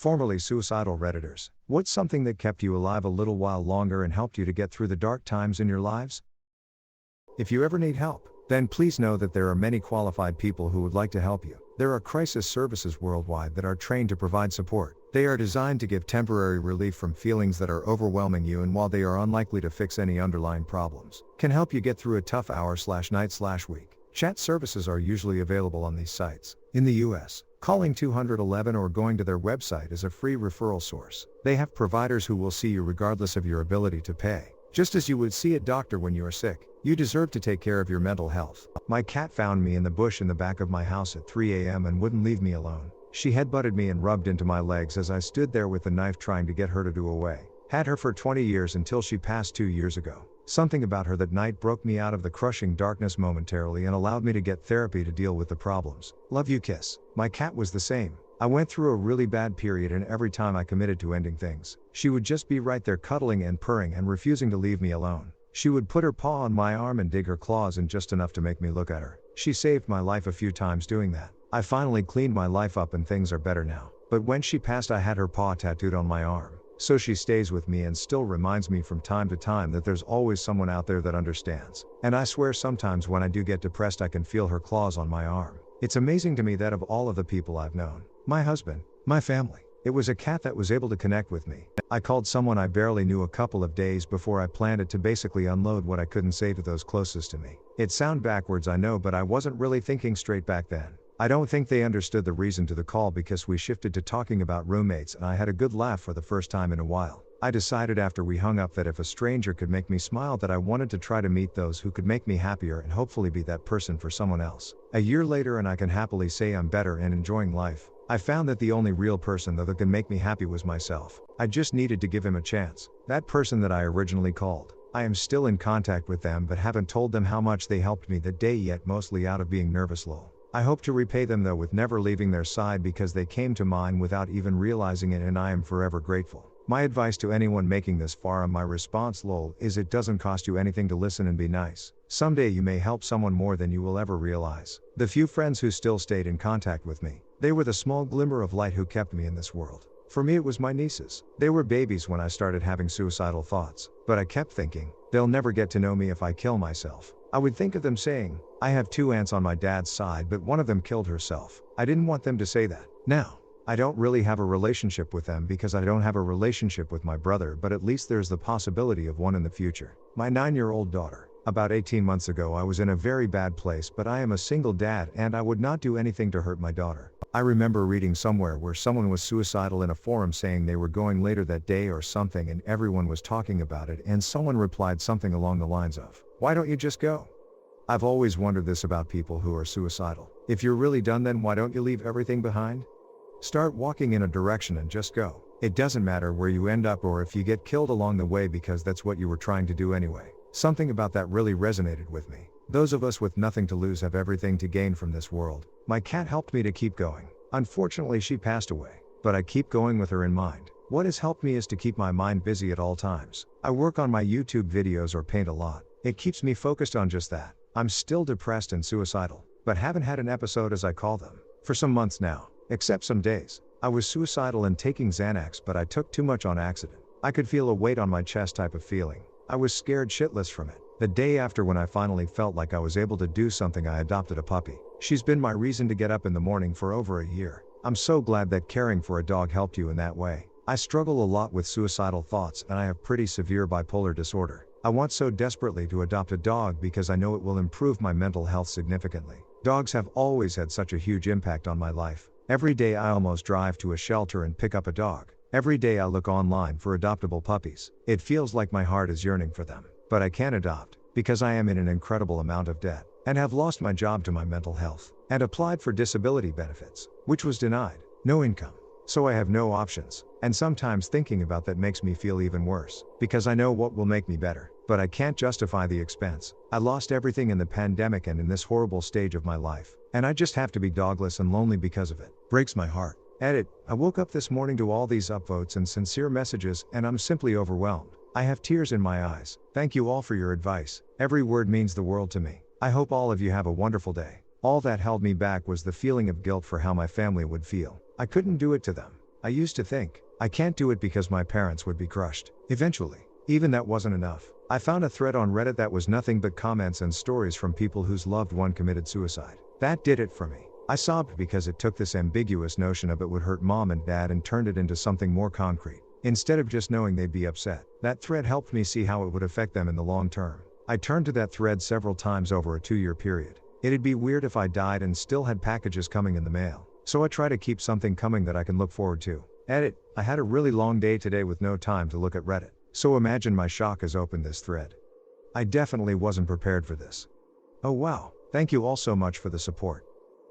formerly Suicidal Redditors. What's something that kept you alive a little while longer and helped you to get through the dark times in your lives? If you ever need help, then please know that there are many qualified people who would like to help you. There are crisis services worldwide that are trained to provide support. They are designed to give temporary relief from feelings that are overwhelming you, and while they are unlikely to fix any underlying problems, can help you get through a tough hour/night/week. Chat services are usually available on these sites. In the US, calling 211 or going to their website is a free referral source. They have providers who will see you regardless of your ability to pay. Just as you would see a doctor when you are sick, you deserve to take care of your mental health. My cat found me in the bush in the back of my house at 3 a.m. and wouldn't leave me alone. She headbutted me and rubbed into my legs as I stood there with the knife trying to get her to do away. Had her for 20 years until she passed 2 years ago. Something about her that night broke me out of the crushing darkness momentarily and allowed me to get therapy to deal with the problems. Love you, kiss. My cat was the same. I went through a really bad period, and every time I committed to ending things, she would just be right there cuddling and purring and refusing to leave me alone. She would put her paw on my arm and dig her claws in just enough to make me look at her. She saved my life a few times doing that. I finally cleaned my life up and things are better now. But when she passed, I had her paw tattooed on my arm. So she stays with me and still reminds me from time to time that there's always someone out there that understands. And I swear sometimes when I do get depressed, I can feel her claws on my arm. It's amazing to me that of all of the people I've known, my husband, my family, it was a cat that was able to connect with me. I called someone I barely knew a couple of days before I planned it to basically unload what I couldn't say to those closest to me. It sounds backwards, I know, but I wasn't really thinking straight back then. I don't think they understood the reason to the call because we shifted to talking about roommates and I had a good laugh for the first time in a while. I decided after we hung up that if a stranger could make me smile, that I wanted to try to meet those who could make me happier and hopefully be that person for someone else. A year later and I can happily say I'm better and enjoying life. I found that the only real person that can make me happy was myself. I just needed to give him a chance. That person that I originally called. I am still in contact with them but haven't told them how much they helped me that day yet, mostly out of being nervous lol. I hope to repay them though with never leaving their side because they came to mine without even realizing it, and I am forever grateful. My advice to anyone making this far on my response lol is it doesn't cost you anything to listen and be nice. Someday you may help someone more than you will ever realize. The few friends who still stayed in contact with me, they were the small glimmer of light who kept me in this world. For me it was my nieces. They were babies when I started having suicidal thoughts, but I kept thinking, they'll never get to know me if I kill myself. I would think of them saying, I have 2 aunts on my dad's side but one of them killed herself. I didn't want them to say that. Now, I don't really have a relationship with them because I don't have a relationship with my brother, but at least there's the possibility of one in the future. My 9-year-old daughter. About 18 months ago I was in a very bad place, but I am a single dad and I would not do anything to hurt my daughter. I remember reading somewhere where someone was suicidal in a forum saying they were going later that day or something, and everyone was talking about it, and someone replied something along the lines of, why don't you just go? I've always wondered this about people who are suicidal. If you're really done, then why don't you leave everything behind? Start walking in a direction and just go. It doesn't matter where you end up or if you get killed along the way, because that's what you were trying to do anyway. Something about that really resonated with me. Those of us with nothing to lose have everything to gain from this world. My cat helped me to keep going. Unfortunately she passed away, but I keep going with her in mind. What has helped me is to keep my mind busy at all times. I work on my YouTube videos or paint a lot. It keeps me focused on just that. I'm still depressed and suicidal, but haven't had an episode as I call them, for some months now, except some days. I was suicidal and taking Xanax, but I took too much on accident. I could feel a weight on my chest type of feeling. I was scared shitless from it. The day after, when I finally felt like I was able to do something, I adopted a puppy. She's been my reason to get up in the morning for over a year. I'm so glad that caring for a dog helped you in that way. I struggle a lot with suicidal thoughts and I have pretty severe bipolar disorder. I want so desperately to adopt a dog because I know it will improve my mental health significantly. Dogs have always had such a huge impact on my life. Every day I almost drive to a shelter and pick up a dog. Every day I look online for adoptable puppies. It feels like my heart is yearning for them. But I can't adopt, because I am in an incredible amount of debt, and have lost my job to my mental health, and applied for disability benefits, which was denied. No income. So I have no options, and sometimes thinking about that makes me feel even worse, because I know what will make me better, but I can't justify the expense. I lost everything in the pandemic and in this horrible stage of my life, and I just have to be dogless and lonely because of it. Breaks my heart. Edit. I woke up this morning to all these upvotes and sincere messages, and I'm simply overwhelmed. I have tears in my eyes. Thank you all for your advice. Every word means the world to me. I hope all of you have a wonderful day. All that held me back was the feeling of guilt for how my family would feel. I couldn't do it to them. I used to think, I can't do it because my parents would be crushed. Eventually, even that wasn't enough. I found a thread on Reddit that was nothing but comments and stories from people whose loved one committed suicide. That did it for me. I sobbed because it took this ambiguous notion of it would hurt mom and dad and turned it into something more concrete. Instead of just knowing they'd be upset, that thread helped me see how it would affect them in the long term. I turned to that thread several times over a 2-year period. It'd be weird if I died and still had packages coming in the mail. So I try to keep something coming that I can look forward to. Edit: I had a really long day today with no time to look at Reddit. So imagine my shock as I opened this thread. I definitely wasn't prepared for this. Oh wow, thank you all so much for the support.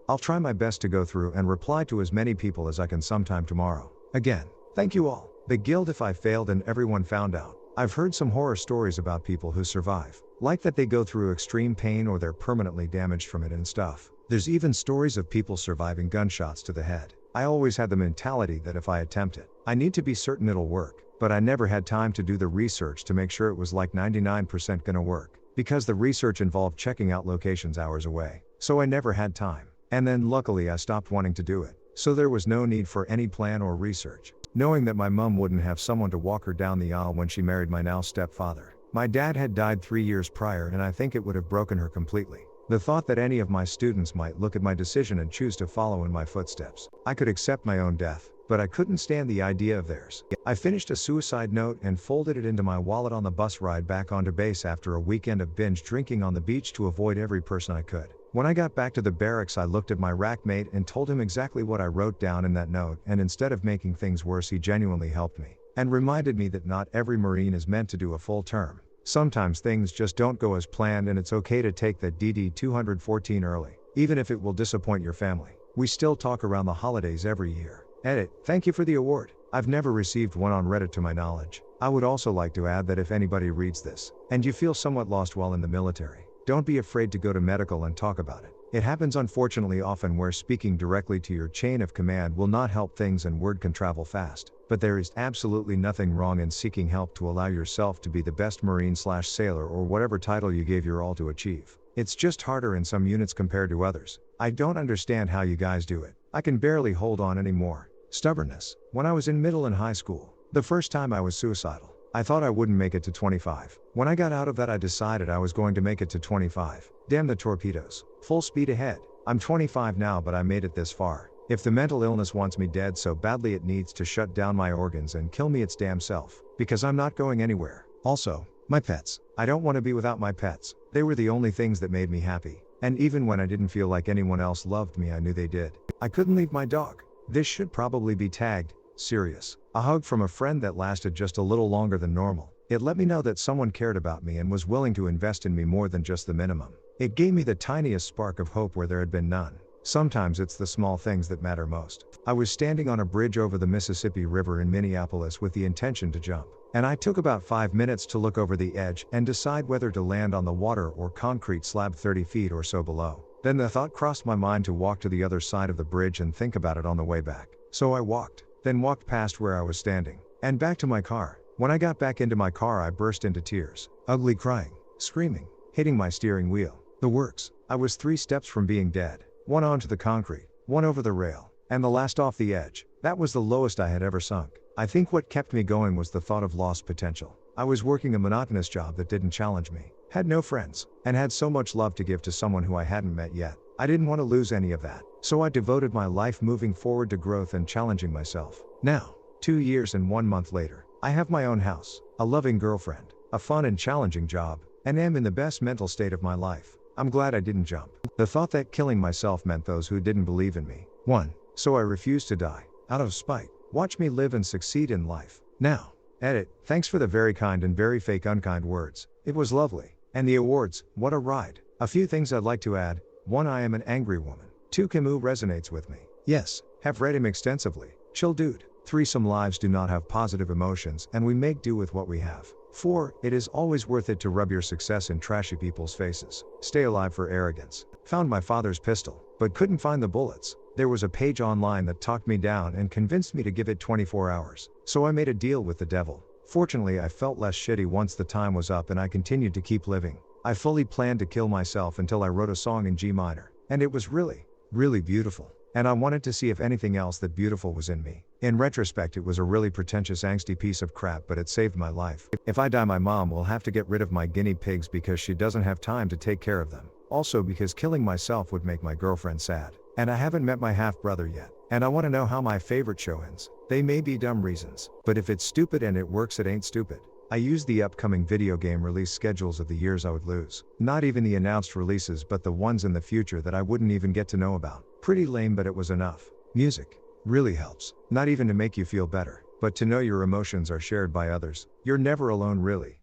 I'll try my best to go through and reply to as many people as I can sometime tomorrow. Again, thank you all. The guilt if I failed and everyone found out. I've heard some horror stories about people who survive. Like that they go through extreme pain or they're permanently damaged from it and stuff. There's even stories of people surviving gunshots to the head. I always had the mentality that if I attempt it, I need to be certain it'll work. But I never had time to do the research to make sure it was like 99% gonna work. Because the research involved checking out locations hours away. So I never had time. And then luckily I stopped wanting to do it. So there was no need for any plan or research. Knowing that my mom wouldn't have someone to walk her down the aisle when she married my now stepfather. My dad had died 3 years prior and I think it would have broken her completely. The thought that any of my students might look at my decision and choose to follow in my footsteps. I could accept my own death, but I couldn't stand the idea of theirs. I finished a suicide note and folded it into my wallet on the bus ride back onto base after a weekend of binge drinking on the beach to avoid every person I could. When I got back to the barracks, I looked at my rack mate and told him exactly what I wrote down in that note, and instead of making things worse, he genuinely helped me and reminded me that not every Marine is meant to do a full term. Sometimes things just don't go as planned and it's okay to take that DD 214 early, even if it will disappoint your family. We still talk around the holidays every year. Edit: thank you for the award. I've never received one on Reddit to my knowledge. I would also like to add that if anybody reads this, and you feel somewhat lost while in the military, don't be afraid to go to medical and talk about it. It happens unfortunately often where speaking directly to your chain of command will not help things and word can travel fast. But there is absolutely nothing wrong in seeking help to allow yourself to be the best Marine/sailor or whatever title you gave your all to achieve. It's just harder in some units compared to others. I don't understand how you guys do it. I can barely hold on anymore. Stubbornness. When I was in middle and high school, the first time I was suicidal, I thought I wouldn't make it to 25. When I got out of that, I decided I was going to make it to 25. Damn the torpedoes. Full speed ahead. I'm 25 now, but I made it this far. If the mental illness wants me dead so badly, it needs to shut down my organs and kill me its damn self. Because I'm not going anywhere. Also, my pets. I don't want to be without my pets. They were the only things that made me happy. And even when I didn't feel like anyone else loved me, I knew they did. I couldn't leave my dog. This should probably be tagged serious. A hug from a friend that lasted just a little longer than normal. It let me know that someone cared about me and was willing to invest in me more than just the minimum. It gave me the tiniest spark of hope where there had been none. Sometimes it's the small things that matter most. I was standing on a bridge over the Mississippi River in Minneapolis with the intention to jump. And I took about 5 minutes to look over the edge and decide whether to land on the water or concrete slab 30 feet or so below. Then the thought crossed my mind to walk to the other side of the bridge and think about it on the way back. So I walked, then walked past where I was standing, and back to my car. When I got back into my car, I burst into tears. Ugly crying, screaming, hitting my steering wheel. The works. I was 3 steps from being dead. 1 onto the concrete, 1 over the rail, and the last off the edge. That was the lowest I had ever sunk. I think what kept me going was the thought of lost potential. I was working a monotonous job that didn't challenge me, had no friends, and had so much love to give to someone who I hadn't met yet. I didn't want to lose any of that, so I devoted my life moving forward to growth and challenging myself. Now, 2 years and 1 month later, I have my own house, a loving girlfriend, a fun and challenging job, and am in the best mental state of my life. I'm glad I didn't jump. The thought that killing myself meant those who didn't believe in me won, so I refused to die. Out of spite. Watch me live and succeed in life. Now. Edit: thanks for the very kind and very fake unkind words. It was lovely. And the awards, what a ride. A few things I'd like to add. 1. I am an angry woman. 2. Camus resonates with me. Yes, have read him extensively. Chill dude. 3. Some lives do not have positive emotions and we make do with what we have. 4. It is always worth it to rub your success in trashy people's faces. Stay alive for arrogance. Found my father's pistol, but couldn't find the bullets. There was a page online that talked me down and convinced me to give it 24 hours. So I made a deal with the devil. Fortunately, I felt less shitty once the time was up and I continued to keep living. I fully planned to kill myself until I wrote a song in G minor. And it was really, really beautiful. and I wanted to see if anything else that beautiful was in me. In retrospect, it was a really pretentious, angsty piece of crap, but it saved my life. If I die, my mom will have to get rid of my guinea pigs because she doesn't have time to take care of them. Also, because killing myself would make my girlfriend sad. And I haven't met my half-brother yet. And I want to know how my favorite show ends. They may be dumb reasons, but if it's stupid and it works, it ain't stupid. I used the upcoming video game release schedules of the years I would lose. Not even the announced releases, but the ones in the future that I wouldn't even get to know about. Pretty lame, but it was enough. Music really helps. Not even to make you feel better, but to know your emotions are shared by others. You're never alone, really.